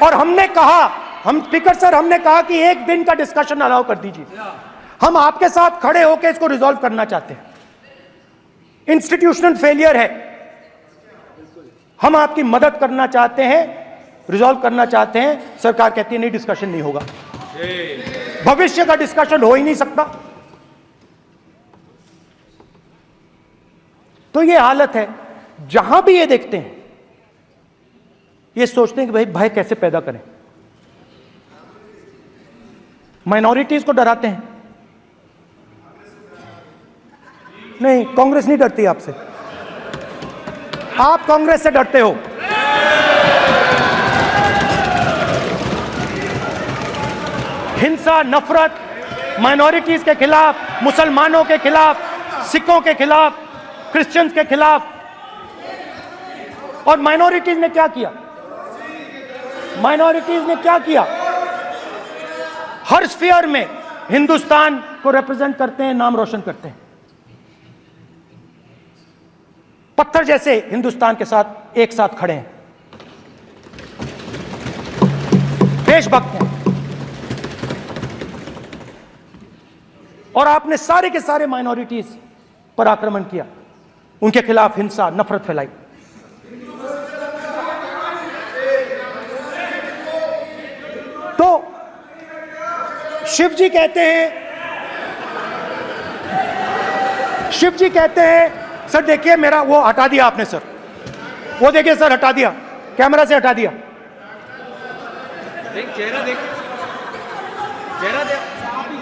और हमने कहा, हम स्पीकर सर, हमने कहा कि एक दिन का डिस्कशन अलाउ कर दीजिए। हम आपके साथ खड़े होकर इसको रिजॉल्व करना चाहते हैं। इंस्टीट्यूशनल फेलियर है, हम आपकी मदद करना चाहते हैं, रिजॉल्व करना चाहते हैं। सरकार कहती है नहीं, डिस्कशन नहीं होगा, भविष्य का डिस्कशन हो ही नहीं सकता। तो ये हालत है। जहां भी ये देखते हैं, ये सोचते हैं कि भाई भय कैसे पैदा करें, माइनॉरिटीज को डराते हैं। नहीं, कांग्रेस नहीं डरती आपसे, आप कांग्रेस से डरते हो। हिंसा, नफरत, माइनॉरिटीज के खिलाफ, मुसलमानों के खिलाफ, सिखों के खिलाफ, क्रिश्चियंस के खिलाफ। और माइनॉरिटीज ने क्या किया? माइनॉरिटीज ने क्या किया? हर स्फीयर में हिंदुस्तान को रिप्रेजेंट करते हैं, नाम रोशन करते हैं। पत्थर जैसे हिंदुस्तान के साथ एक साथ खड़े हैं, देशभक्त हैं। और आपने सारे के सारे माइनॉरिटीज पर आक्रमण किया, उनके खिलाफ हिंसा, नफरत फैलाई। तो शिव जी कहते हैं, सर देखिए मेरा वो हटा दिया आपने सर, वो देखिए सर, हटा दिया, कैमरा से हटा दिया। चेहरा देख, चेहरा देख।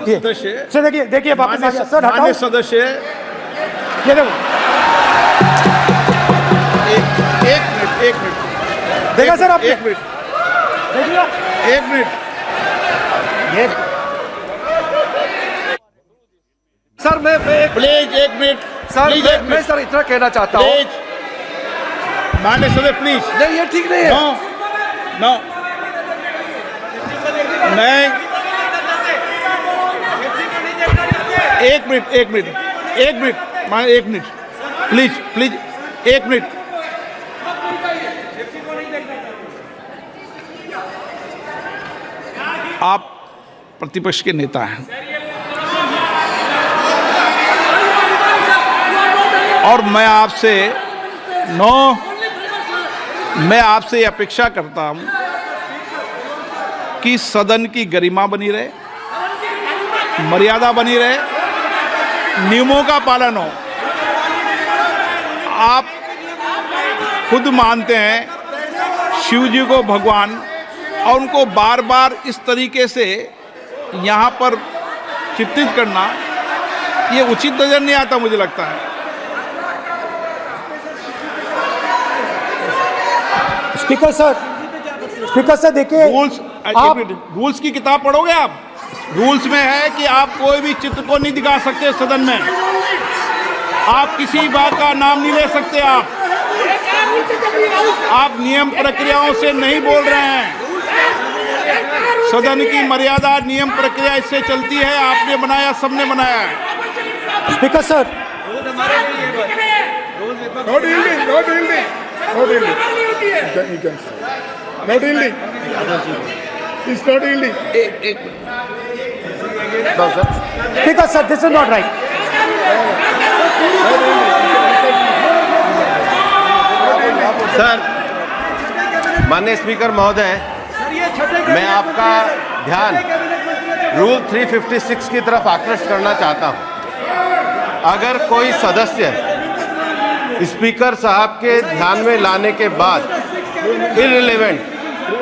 सदस्य सर, देखिए वापस आ गया सर, हटाओ सदस्य। ये देखो, एक मिनट देखा सर आपने? एक मिनट, देखिए, 1 मिनट। ये सर मैं प्लीज 1 मिनट सर प्लीज, मैं, 1 मिनट सर इतना कहना चाहता हूँ, प्लीज माननीय सदस्य, प्लीज। नहीं ये ठीक नहीं है। नो नहीं, 1 मिनट माननीय, 1 मिनट प्लीज 1 मिनट। आप प्रतिपक्ष के नेता हैं और मैं आपसे अपेक्षा करता हूं कि सदन की गरिमा बनी रहे, मर्यादा बनी रहे, नियमों का पालन हो। आप खुद मानते हैं शिव जी को भगवान और उनको बार बार इस तरीके से यहाँ पर चित्रित करना ये उचित नजर नहीं आता, मुझे लगता है। स्पीकर सर देखिए, रूल्स की किताब पढ़ोगे आप? रूल्स में है कि आप कोई भी चित्र को नहीं दिखा सकते सदन में, आप किसी बात का नाम नहीं ले सकते, आप नियम प्रक्रियाओं से नहीं बोल रहे हैं। सदन की मर्यादा, नियम प्रक्रिया इससे चलती है, आपने बनाया, सबने बनाया है। Speaker sir, speaker sir, this is not right. Sir, माननीय स्पीकर महोदय, मैं आपका ध्यान रूल 356 की तरफ आकृष्ट करना चाहता हूं। अगर कोई सदस्य स्पीकर साहब के ध्यान में लाने के बाद इररिलेवेंट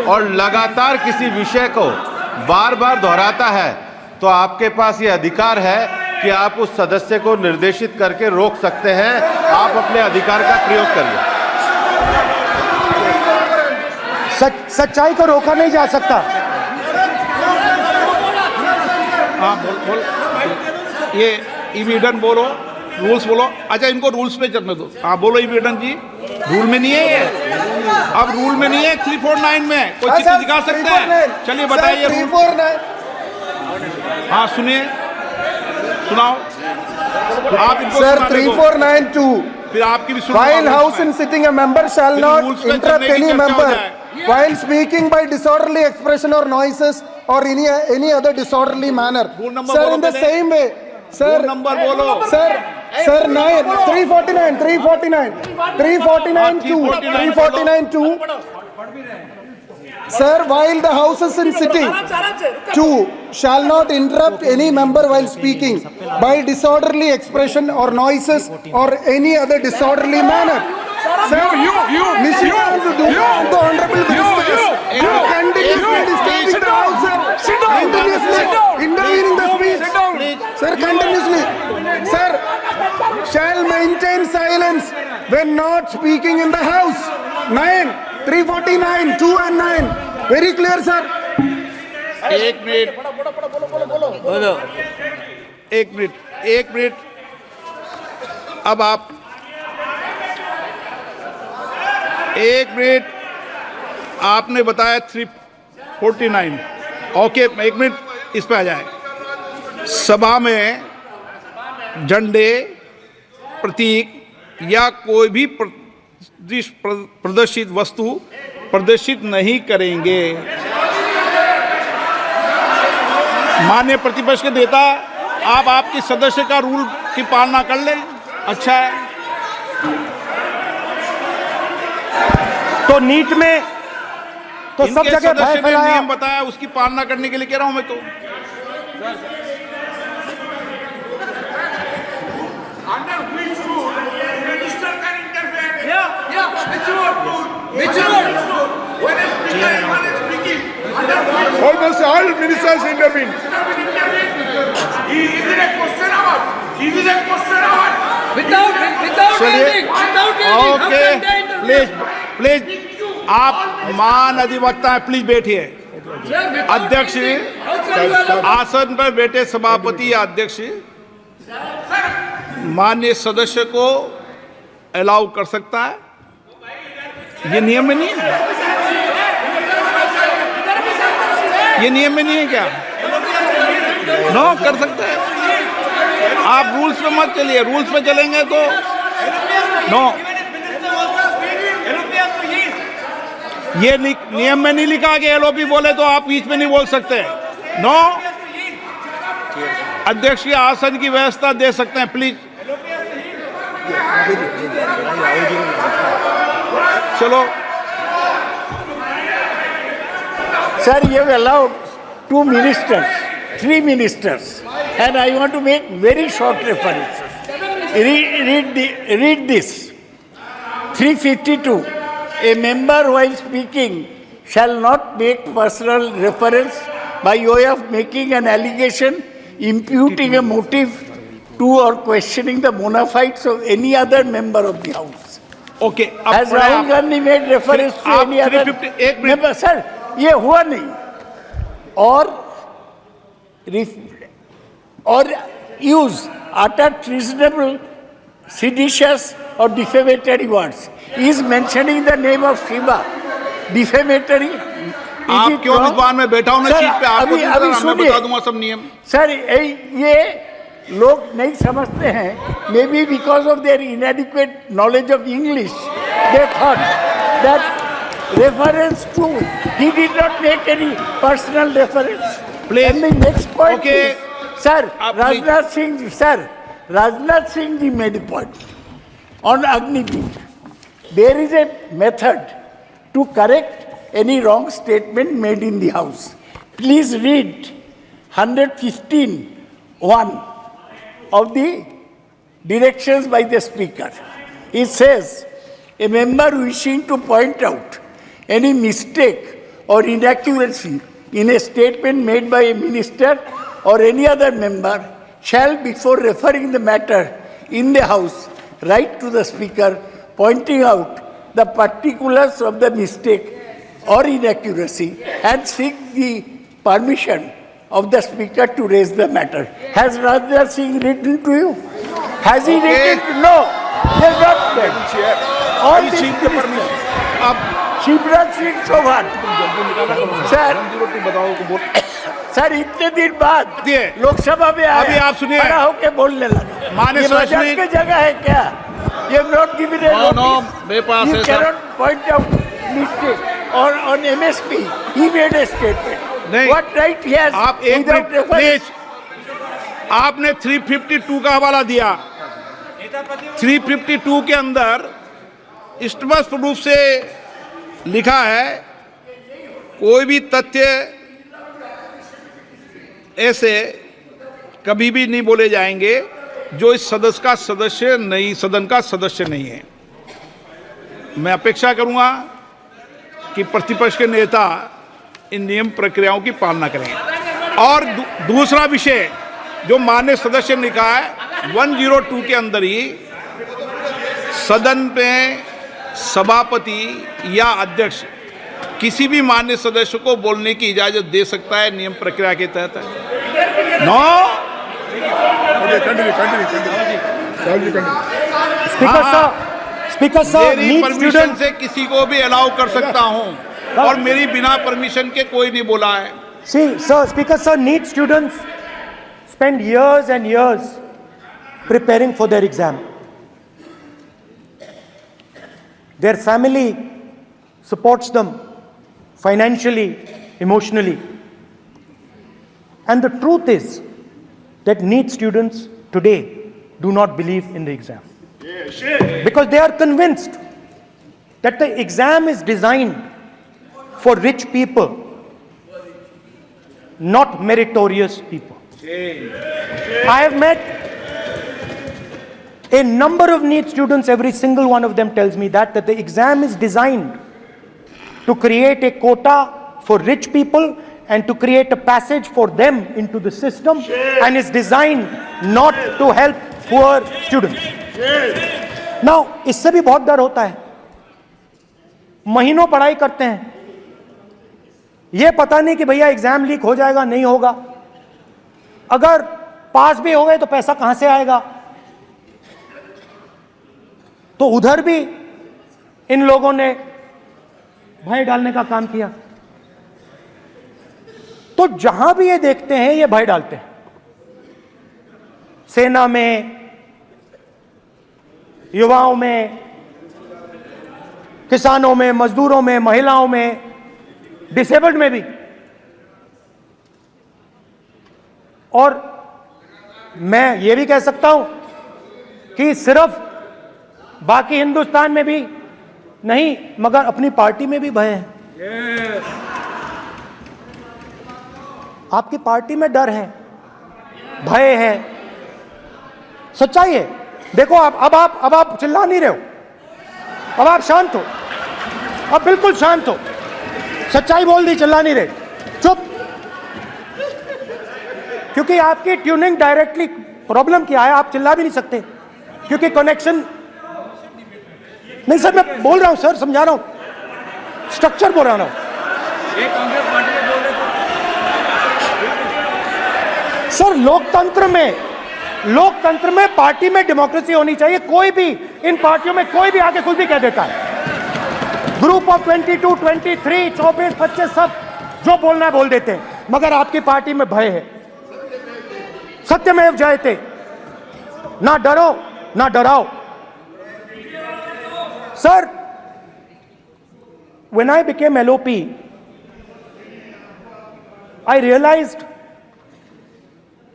और लगातार किसी विषय को बार बार दोहराता है, तो आपके पास ये अधिकार है कि आप उस सदस्य को निर्देशित करके रोक सकते हैं। आप अपने अधिकार का प्रयोग करिए। सच्चाई को रोका नहीं जा सकता। हाँ, बोल ये इविडेंट बोलो, रूल्स बोलो। अच्छा, इनको रूल्स पे चलने दो। हाँ, बोलो इविडेंट जी। रूल में नहीं है ये, अब रूल में नहीं है। 349 में कोई चित्र दिखा सकते हैं? चलिए बताइए। 349 हाँ, सुनिए, सुनाओ आप इनको। सर, 3492 फिर आपकी भी सुनो। While house in sitting, a member shall not interrupt any member while speaking by disorderly expression or noises or any other disorderly manner. Sir, in the same way, sir, number बोलो। sir, 349 2. Sir, while the house is in sitting, 2 shall not interrupt any member while speaking by disorderly expression or noises or any other disorderly manner. Sir, Nishikant Dubey, the Honorable Minister, you continuously disturbing the house, sir. Continuously intervening the speech. Sir, continuously. Sir, shall maintain silence when not speaking in the house. 349, 2 and 9. Very clear, sir. एक minute, अब आप एक minute, आपने बताया 349। Okay, एक minute, इस पे आ जाए। सभा में झंडे, प्रतीक या कोई भी प्रदर्शित वस्तु प्रदर्शित नहीं करेंगे। माननीय प्रतिपक्ष के नेता, आप आपकी सदस्य का रूल की पालना कर लें, अच्छा है। तो नीट में तो सब जगह भय फैलाया। नियम बताया, उसकी पालना करने के लिए कह रहा हूं मैं तो। Almost all ministers intervene. Okay, please आप मान अधिवक्ता हैं, प्लीज बैठिए। अध्यक्ष, आसन पर बैठे सभापति या अध्यक्ष माननीय सदस्य को अलाउ कर सकता है। ये नियम में नहीं है, ये नियम में नहीं है क्या? नो, कर सकते हैं आप। रूल्स पे मत चलिए, रूल्स पे चलेंगे तो नो। ये नियम में नहीं लिखा कि एलओपी बोले तो आप बीच में नहीं बोल सकते। नो, अध्यक्ष के आसन की व्यवस्था दे सकते हैं, प्लीज। चलो Sir, you have allowed 2 ministers, 3 ministers, and I want to make very short references. Read this. 352. A member while speaking shall not make personal reference by way of making an allegation, imputing a motive to or questioning the bona fides of any other member of the House. Okay, अब Has पढ़े Rahul आप। Gandhi made reference to आप any other 350 एक minute. member? Sir, ये हुआ नहीं। or use utter treasonable, seditious or defamatory words. He is mentioning the name of Shiva. Defamatory. आप क्यों विद्वान में बैठा हूं ना सीट पे, आपको अभी अभी मैं सुनिए बता दूंगा सब नियम। सर, ये लोग नहीं समझते हैं, maybe because of their inadequate knowledge of English, they thought that reference to, he did not make any personal reference. Please. And the next point Okay. is, sir, Rajnath Singh ji made a point on Agniveer. There is a method to correct any wrong statement made in the House. Please read 115(1) of the directions by the Speaker. It says, a member wishing to point out any mistake or inaccuracy in a statement made by a minister or any other member shall, before referring the matter in the House, write to the Speaker pointing out the particulars of the mistake or inaccuracy and seek the permission of the Speaker to raise the matter. Has Rajnath Singh written to you? Has he written to you? No. He has not done. All these ministers. Shivraj Singh Chouhan sir इतने दिन बाद लोकसभा में अभी आप सुनिए, खड़ा होकर बोलने लगा। माननीय ये मजाक सदस्य की जगह है क्या? ये नॉट गिवन ए नोटिस, मेरे पास है can not point out mistake और on MSP he made a statement. नहीं, व्हाट राइट ही हैज? आप एक मिनट प्लीज, आपने 352 का हवाला दिया। 352 के अंदर स्पष्ट रूप से लिखा है, कोई भी तथ्य ऐसे कभी भी नहीं बोले जाएंगे जो इस सदन का सदस्य नहीं है। मैं अपेक्षा करूंगा कि प्रतिपक्ष के नेता इन नियम प्रक्रियाओं की पालना करें। और दूसरा विषय जो माननीय सदस्य ने कहा है, 102 के अंदर ही सदन में सभापति या अध्यक्ष किसी भी माननीय सदस्य को बोलने की इजाजत दे सकता है, नियम प्रक्रिया के तहत है। नो स्पीकर सर, मेरी परमिशन से किसी को भी अलाउ कर सकता हूं और मेरी बिना परमिशन के कोई नहीं बोला है। See, sir, Speaker sir, NEET students spend years and years preparing for their exam. Their family supports them financially, emotionally. And the truth is that NEET students today do not believe in the exam. Because they are convinced that the exam is designed for rich people, not meritorious people. I have met a number of NEET students, every single one of them tells me that the exam is designed to create a quota for rich people and to create a passage for them into the system, and is designed not to help poor students. Now, इससे भी बहुत डर होता है। महीनों पढ़ाई करते हैं, ये पता नहीं कि भैया एग्जाम लीक हो जाएगा, नहीं होगा। अगर पास भी हो गए तो पैसा कहां से आएगा? तो उधर भी इन लोगों ने भय डालने का काम किया। तो जहां भी ये देखते हैं ये भय डालते हैं। सेना में, युवाओं में, किसानों में, मजदूरों में, महिलाओं में, डिसेबल्ड में भी। और मैं ये भी कह सकता हूं कि सिर्फ बाकी हिंदुस्तान में भी नहीं, मगर अपनी पार्टी में भी भय है। आपकी पार्टी में डर है, भय है, सच्चाई है। देखो अब आप चिल्ला नहीं रहे हो, अब आप शांत हो, अब बिल्कुल शांत हो। सच्चाई बोल दी, चिल्ला नहीं रहे, चुप। क्योंकि आपकी ट्यूनिंग डायरेक्टली, प्रॉब्लम क्या है, आप चिल्ला भी नहीं सकते क्योंकि कनेक्शन नहीं। सर मैं बोल रहा हूं सर, समझा रहा हूं, स्ट्रक्चर बोल रहा हूं। ये कांग्रेस पार्टी में बोल रहे थे। सर लोकतंत्र में पार्टी में डेमोक्रेसी होनी चाहिए। कोई भी इन पार्टियों में कोई भी आके कुछ भी कह देता है। ग्रुप ऑफ 22, 23, 24, 25 सब जो बोलना है बोल देते हैं, मगर आपकी पार्टी में भय है। सत्यमेव जयते, ना डरो ना डराओ। Sir, when I became LOP, I realized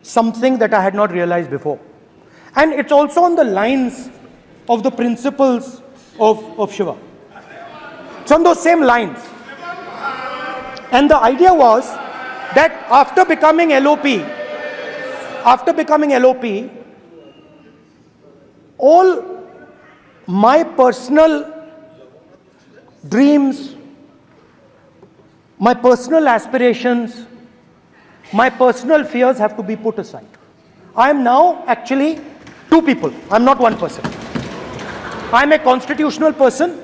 something that I had not realized before. And it's also on the lines of the principles of Shiva. It's on those same lines. And the idea was that after becoming LOP, all my personal dreams, my personal aspirations, my personal fears have to be put aside. I am now actually two people. I'm not one person. I'm a constitutional person,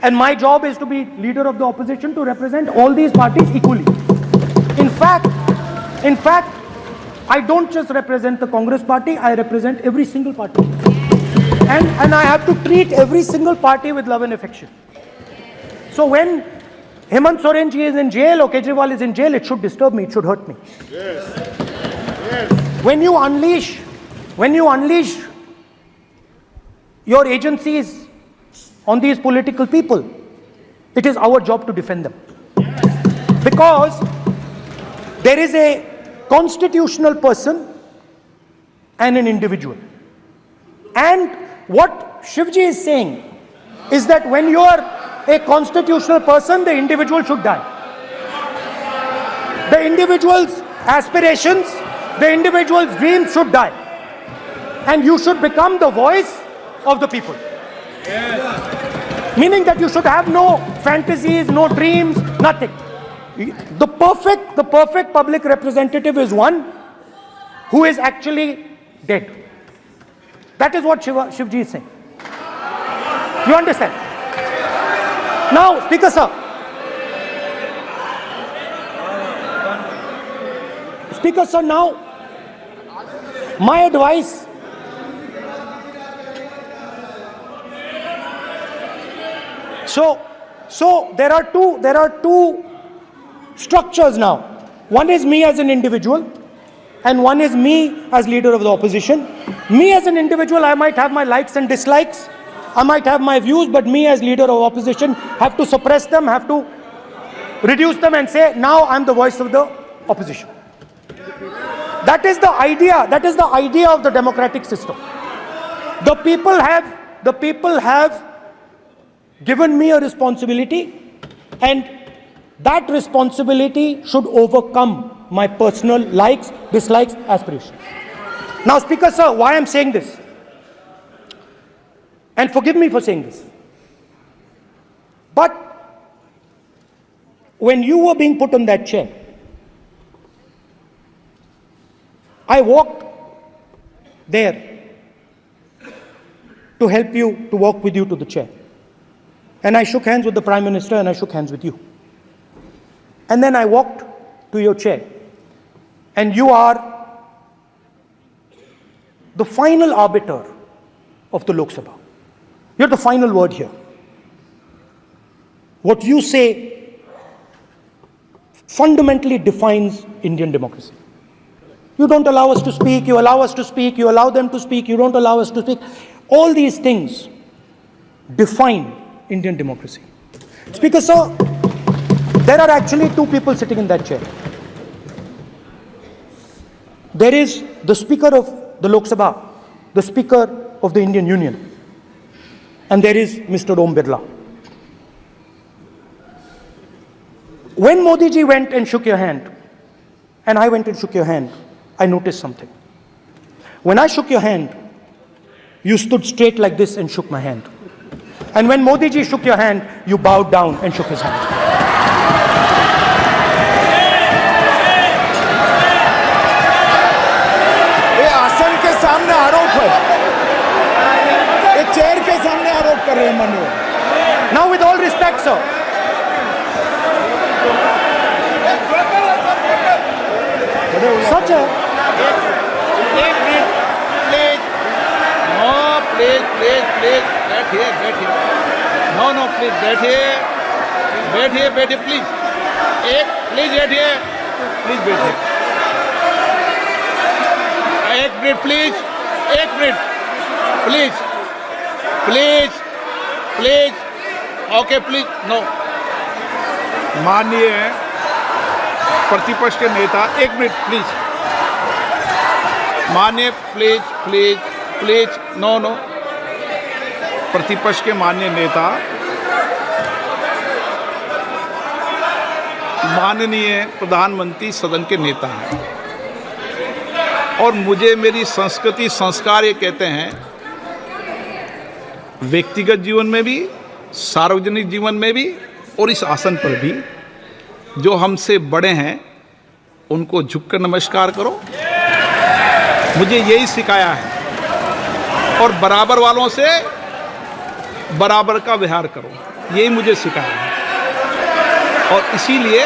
and my job is to be leader of the opposition, to represent all these parties equally. In fact, I don't just represent the Congress party, I represent every single party. And I have to treat every single party with love and affection. So when Hemant Soren ji is in jail or Kejriwal is in jail, it should disturb me, it should hurt me. Yes. When you unleash your agencies on these political people, it is our job to defend them. Because there is a constitutional person and an individual. And what Shivji is saying is that when you are a constitutional person, the individual should die. The individual's aspirations, the individual's dreams should die. And you should become the voice of the people. Yes. Meaning that you should have no fantasies, no dreams, nothing. The perfect public representative is one who is actually dead. That is what Shivji is saying. You understand? Now, Speaker sir. Speaker sir, now, my advice. So there are two structures now. One is me as an individual, and one is me as leader of the opposition. Me as an individual, I might have my likes and dislikes. I might have my views, but me as leader of opposition have to suppress them, have to reduce them and say, now I'm the voice of the opposition. That is the idea. That is the idea of the democratic system. The people have given me a responsibility, and that responsibility should overcome my personal likes, dislikes, aspirations. Now, Speaker sir, why I'm saying this? And forgive me for saying this. But when you were being put on that chair, I walked there to help you, to walk with you to the chair. And I shook hands with the Prime Minister and I shook hands with you. And then I walked to your chair. And you are the final arbiter of the Lok Sabha. You're the final word here. What you say fundamentally defines Indian democracy. You don't allow us to speak, you allow us to speak, you allow them to speak, you don't allow us to speak. All these things define Indian democracy. Speaker sir, there are actually two people sitting in that chair. There is the Speaker of the Lok Sabha, the Speaker of the Indian Union, and there is Mr. Om Birla. When Modi ji went and shook your hand, and I went and shook your hand, I noticed something. When I shook your hand, you stood straight like this and shook my hand. And when Modi ji shook your hand, you bowed down and shook his hand. Out कर रहे हैं माननीय। Now with all respect sir, सच है। एक minute please, no please please please, बैठिए बैठिए, no no please बैठिए बैठिए बैठिए प्लीज, एक प्लीज बैठिए, प्लीज बैठिए, एक मिनट प्लीज, एक minute please please please, okay please, no. माननीय प्रतिपक्ष के नेता, एक मिनट प्लीज, माननीय please please please, no no. प्रतिपक्ष के माननीय नेता, माननीय प्रधानमंत्री सदन के नेता हैं और मुझे मेरी संस्कृति संस्कार ये कहते हैं, व्यक्तिगत जीवन में भी, सार्वजनिक जीवन में भी और इस आसन पर भी, जो हमसे बड़े हैं उनको झुककर नमस्कार करो, मुझे यही सिखाया है। और बराबर वालों से बराबर का व्यवहार करो, यही मुझे सिखाया है। और इसीलिए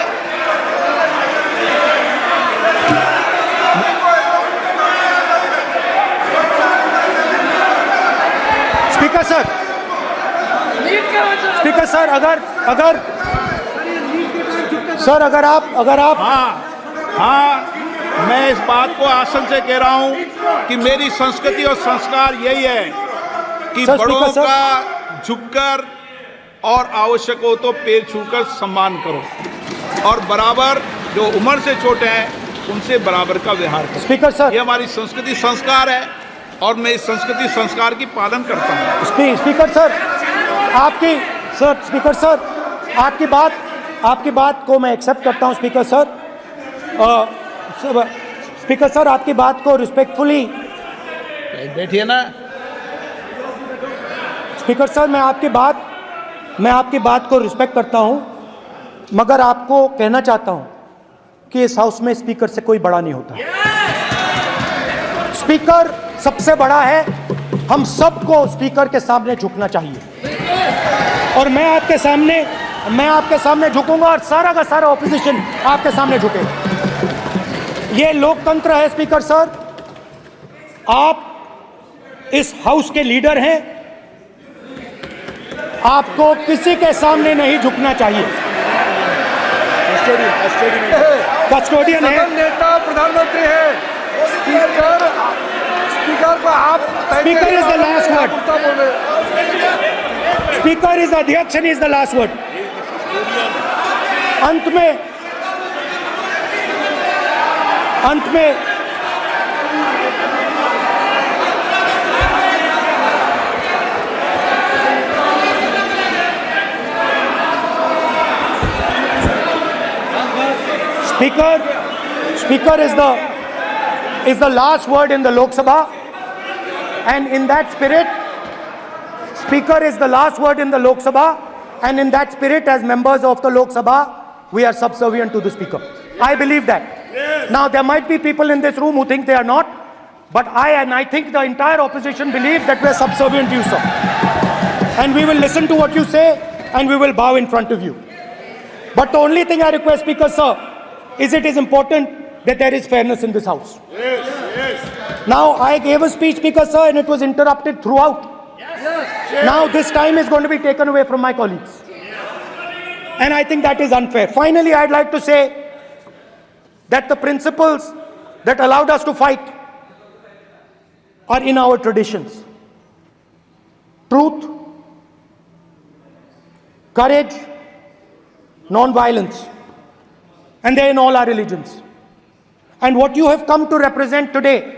स्पीकर सर, स्पीकर सर, अगर सर अगर आप हाँ, मैं इस बात को आसन से कह रहा हूं कि मेरी संस्कृति और संस्कार यही है कि सर, बड़ों स्पीकर सर। का झुककर और आवश्यक हो तो पैर छूकर सम्मान करो, और बराबर जो उम्र से छोटे हैं उनसे बराबर का व्यवहार करो। स्पीकर सर, ये हमारी संस्कृति संस्कार है और मैं इस संस्कृति संस्कार की पालन करता हूँ। स्पीकर सर, स्पीकर सर, आपकी बात को मैं एक्सेप्ट करता हूं स्पीकर सर। स्पीकर सर, आपकी बात को रिस्पेक्टफुली, बैठिए ना। स्पीकर सर, मैं आपकी बात को रिस्पेक्ट करता हूं, मगर आपको कहना चाहता हूं कि इस हाउस में स्पीकर से कोई बड़ा नहीं होता। स्पीकर सबसे बड़ा है, हम सबको स्पीकर के सामने झुकना चाहिए, और मैं आपके सामने झुकूंगा और सारा का सारा ऑपोजिशन आपके सामने झुकेगा। ये लोकतंत्र है स्पीकर सर, आप इस हाउस के लीडर हैं, आपको किसी के सामने नहीं झुकना चाहिए। कस्टोडियन है, सदन नेता प्रधानमंत्री है, स्पीकर को आप, speaker is the last word, speaker is अध्यक्ष and is the last word. अंत में Speaker is the last word in the Lok Sabha, and in that spirit, Speaker is the last word in the Lok Sabha, and in that spirit, as members of the Lok Sabha, we are subservient to the Speaker. I believe that. Yes. Now, there might be people in this room who think they are not, but I think the entire opposition believes that we are subservient to you, sir. And we will listen to what you say, and we will bow in front of you. But the only thing I request, Speaker, sir, is it is important that there is fairness in this house. Yes, yes. Now, I gave a speech, Speaker, sir, and it was interrupted throughout. Yes. Yes. Now, this time is going to be taken away from my colleagues. Yes. And I think that is unfair. Finally, I'd like to say that the principles that allowed us to fight are in our traditions. Truth, courage, non-violence. And they're in all our religions. And what you have come to represent today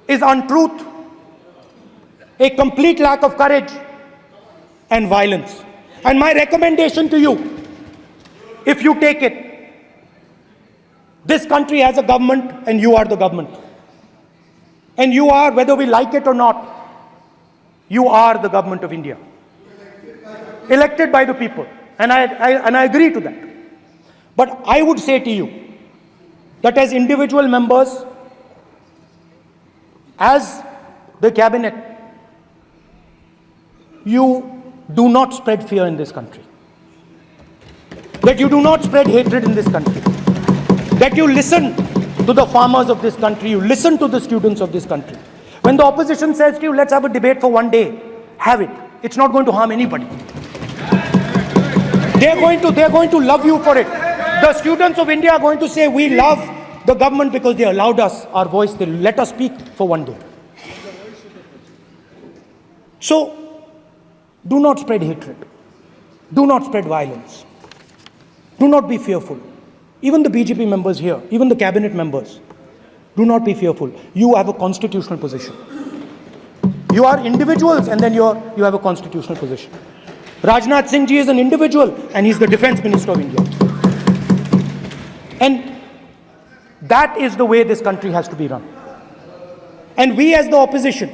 is untruth, a complete lack of courage, and violence. And my recommendation to you, if you take it, this country has a government and you are the government. And you are, whether we like it or not, you are the government of India. Elected by the people. And I agree to that. But I would say to you that as individual members, as the cabinet, you do not spread fear in this country, that you do not spread hatred in this country, that you listen to the farmers of this country, you listen to the students of this country. When the opposition says to you, let's have a debate for one day, have it. It's not going to harm anybody. They're going to love you for it. The students of India are going to say, we love the government because they allowed us our voice, they let us speak for one day. So, do not spread hatred. Do not spread violence. Do not be fearful. Even the BJP members here, even the cabinet members, do not be fearful. You have a constitutional position. You are individuals and then you have a constitutional position. Rajnath Singh ji is an individual and he's the Defense Minister of India. And that is the way this country has to be run. And we as the opposition,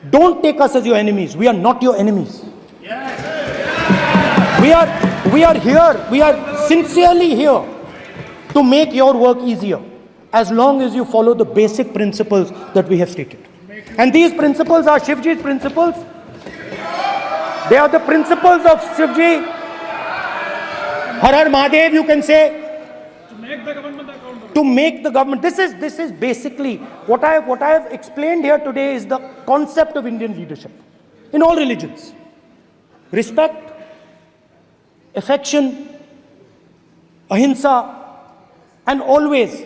don't take us as your enemies. We are not your enemies. We are here, we are sincerely here to make your work easier, as long as you follow the basic principles that we have stated. And these principles are Shivji's principles. They are the principles of Shivji. Har Har Mahadev, you can say. To make the government. This is basically what I have explained here today is the concept of Indian leadership in all religions. Respect, affection, ahimsa, and always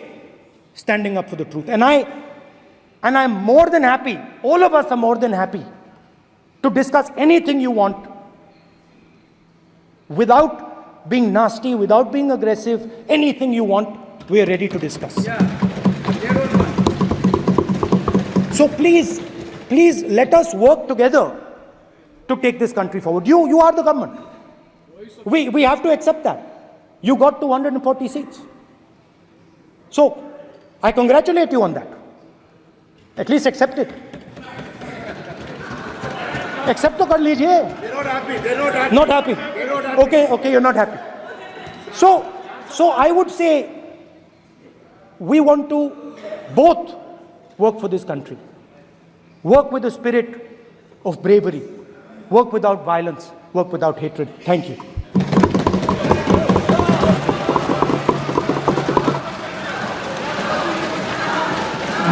standing up for the truth. And I'm more than happy, all of us are more than happy to discuss anything you want without being nasty, without being aggressive, anything you want, we are ready to discuss. So please let us work together to take this country forward. You are the government. We have to accept that. You got 240 seats. So I congratulate you on that. At least accept it. Accept to kar lijiye. They're not happy. They're not happy. Not happy. They're not happy. Okay, you're not happy. So I would say we want to both work for this country. Work with the spirit of bravery. Work without violence. Work without hatred. Thank you.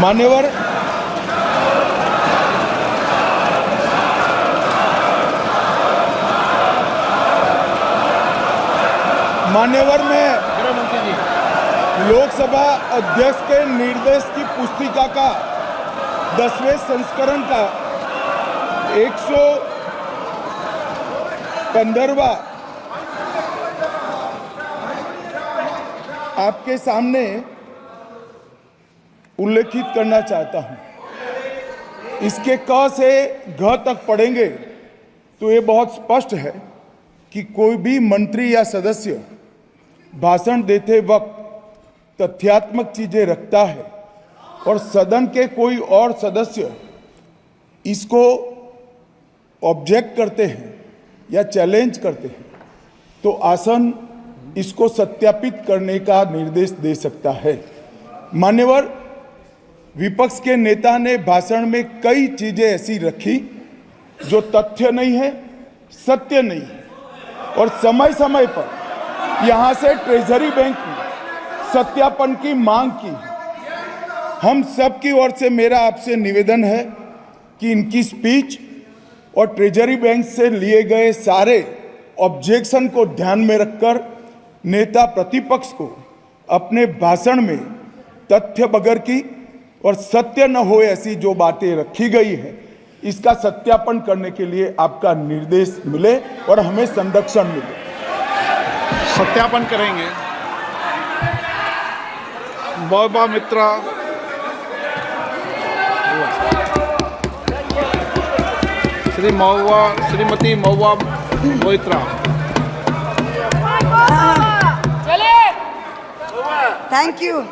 मान्यवर में लोकसभा अध्यक्ष के निर्देश की पुस्तिका का 10वें संस्करण का 115वां आपके सामने उल्लेखित करना चाहता हूं। इसके क से घ तक पढ़ेंगे तो ये बहुत स्पष्ट है कि कोई भी मंत्री या सदस्य भाषण देते वक्त तथ्यात्मक चीजें रखता है और सदन के कोई और सदस्य इसको ऑब्जेक्ट करते हैं या चैलेंज करते हैं तो आसन इसको सत्यापित करने का निर्देश दे सकता है। मान्यवर, विपक्ष के नेता ने भाषण में कई चीजें ऐसी रखी जो तथ्य नहीं है, सत्य नहीं है और समय समय पर यहां से ट्रेजरी बैंक में सत्यापन की मांग की। हम सब की ओर से मेरा आपसे निवेदन है कि इनकी स्पीच और ट्रेजरी बैंक से लिए गए सारे ऑब्जेक्शन को ध्यान में रखकर नेता प्रतिपक्ष को अपने भाषण में तथ्य बगैर की और सत्य न हो ऐसी जो बातें रखी गई है इसका सत्यापन करने के लिए आपका निर्देश मिले और हमें संरक्षण मिले। सत्यापन करेंगे। मौबा मित्रा श्रीमती मौबा मोइत्रा। Thank you.